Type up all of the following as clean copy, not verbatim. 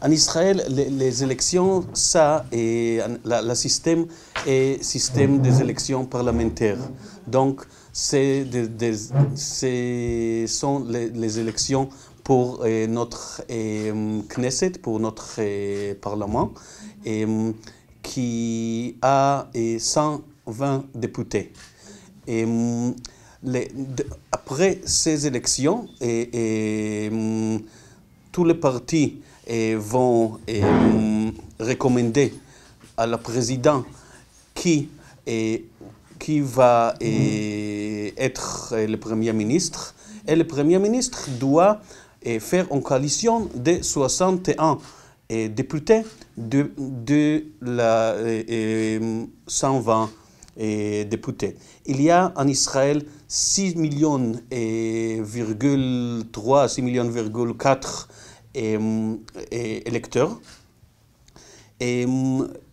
En Israël, les élections, ça, et le système est système des élections parlementaires. Donc, ce sont les élections pour notre Knesset, pour notre Parlement, qui a 120 députés. Et, après ces élections, tous les partis vont recommander à la présidente qui va être le Premier ministre. Et le Premier ministre doit faire une coalition de 61 députés de la 120 députés. Il y a en Israël 6 millions, 6 millions, 4 électeurs. Et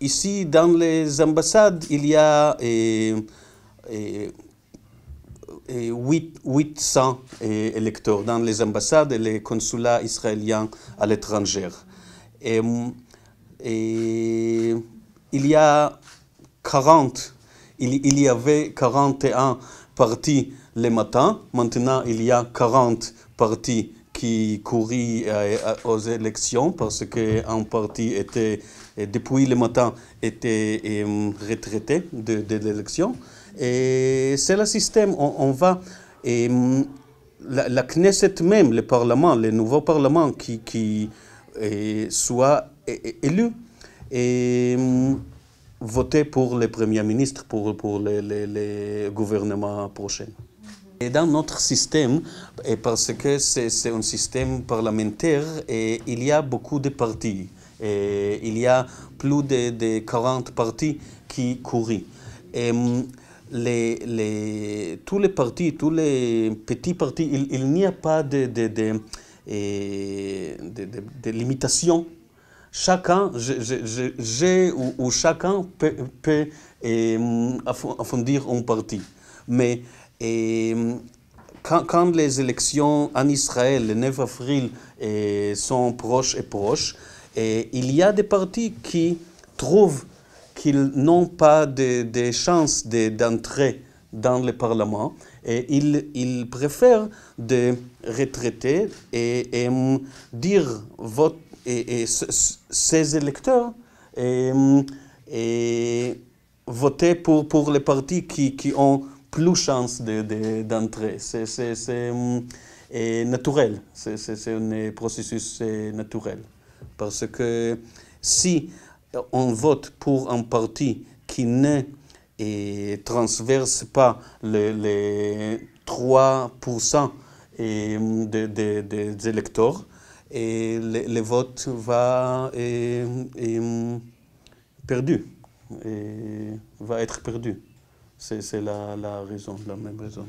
ici, dans les ambassades, il y a 800 électeurs dans les ambassades et les consulats israéliens à l'étranger. Et il y a 40, il y avait 41 partis le matin. Maintenant, il y a 40 partis qui couraient aux élections parce qu'un parti était, depuis le matin, était retraité de l'élection. Et c'est le système, on va, la Knesset même, le Parlement, le nouveau Parlement qui soit élu, et voter pour le Premier ministre, pour le gouvernement prochain. Et dans notre système, et parce que c'est un système parlementaire, et il y a beaucoup de partis. Et il y a plus de 40 partis qui courent. Et tous les partis, tous les petits partis, il n'y a pas de limitation. Chacun, ou chacun peut fonder un parti. Mais quand les élections en Israël, le 9 avril, sont proches, il y a des partis qui trouvent qu'ils n'ont pas de chance d'entrer dans le Parlement et ils préfèrent de retraiter et dire ces électeurs voter pour les partis qui ont plus de chance d'entrer. C'est naturel, c'est un processus naturel. Parce que si on vote pour un parti qui ne transverse pas les 3% des électeurs, et le vote va va être perdu. C'est la raison, la même raison.